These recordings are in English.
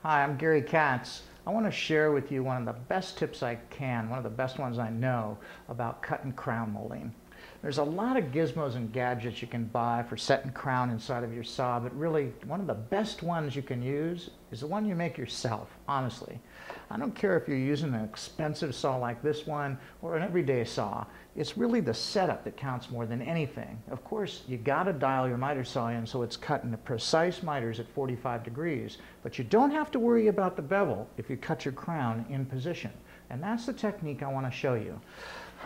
Hi, I'm Gary Katz. I want to share with you one of the best tips I can, one of the best ones I know about cut and crown molding. There's a lot of gizmos and gadgets you can buy for setting crown inside of your saw, but really one of the best ones you can use is the one you make yourself, honestly. I don't care if you're using an expensive saw like this one or an everyday saw. It's really the setup that counts more than anything. Of course, you gotta dial your miter saw in so it's cutting the precise miters at 45 degrees, but you don't have to worry about the bevel if you cut your crown in position. And that's the technique I want to show you.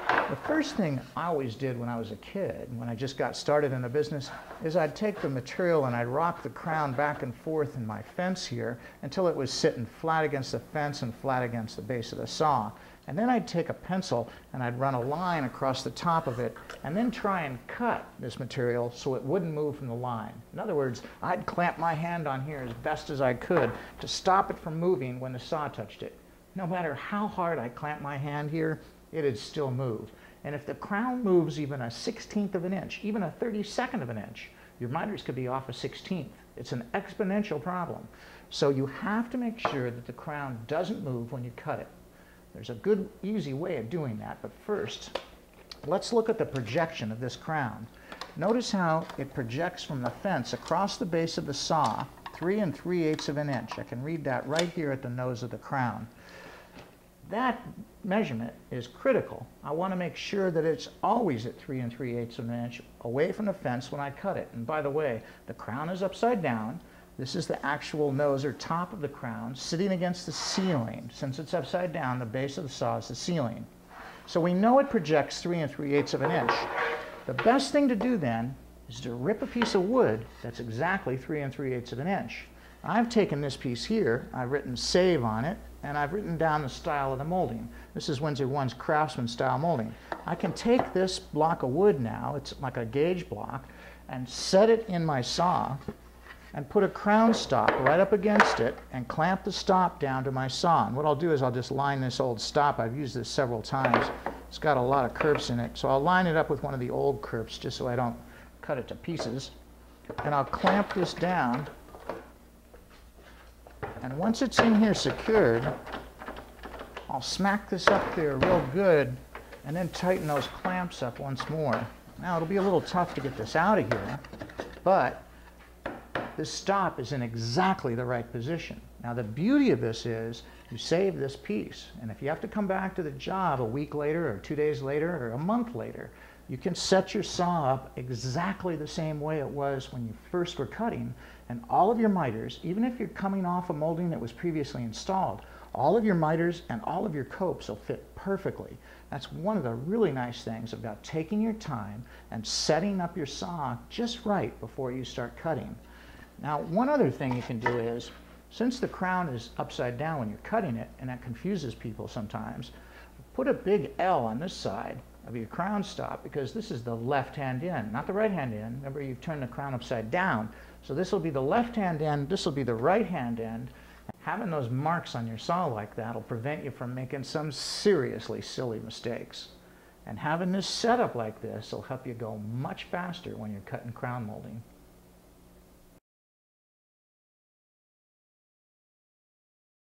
The first thing I always did when I was a kid, when I just got started in the business, is I'd take the material and I'd rock the crown back and forth in my fence here until it was sitting flat against the fence and flat against the base of the saw. And then I'd take a pencil and I'd run a line across the top of it and then try and cut this material so it wouldn't move from the line. In other words, I'd clamp my hand on here as best as I could to stop it from moving when the saw touched it. No matter how hard I clamp my hand here, it'd still move. And if the crown moves even a 1/16 of an inch, even a 32nd of an inch, your miters could be off a 1/16. It's an exponential problem. So you have to make sure that the crown doesn't move when you cut it. There's a good, easy way of doing that, but first, let's look at the projection of this crown. Notice how it projects from the fence across the base of the saw, 3 3/8 of an inch. I can read that right here at the nose of the crown. That measurement is critical. I want to make sure that it's always at 3 3/8 of an inch away from the fence when I cut it. And by the way, the crown is upside down. This is the actual nose or top of the crown sitting against the ceiling. Since it's upside down, the base of the saw is the ceiling. So we know it projects 3 3/8 of an inch. The best thing to do then is to rip a piece of wood that's exactly 3 3/8 of an inch. I've taken this piece here, I've written save on it, and I've written down the style of the molding. This is Windsor One's Craftsman style molding. I can take this block of wood now, it's like a gauge block, and set it in my saw and put a crown stop right up against it and clamp the stop down to my saw. And what I'll do is I'll just line this old stop. I've used this several times. It's got a lot of curves in it, so I'll line it up with one of the old curves just so I don't cut it to pieces. And I'll clamp this down. And once it's in here secured, I'll smack this up there real good and then tighten those clamps up once more. Now it'll be a little tough to get this out of here, but this stop is in exactly the right position. Now the beauty of this is you save this piece, and if you have to come back to the job a week later or 2 days later or a month later, you can set your saw up exactly the same way it was when you first were cutting, and all of your miters, even if you're coming off a molding that was previously installed, all of your miters and all of your copes will fit perfectly. That's one of the really nice things about taking your time and setting up your saw just right before you start cutting. Now, one other thing you can do is, since the crown is upside down when you're cutting it, and that confuses people sometimes, put a big L on this side of your crown stop, because this is the left-hand end, not the right-hand end. Remember, you've turned the crown upside down. So this will be the left-hand end, this will be the right-hand end. Having those marks on your saw like that will prevent you from making some seriously silly mistakes. And having this setup like this will help you go much faster when you're cutting crown molding.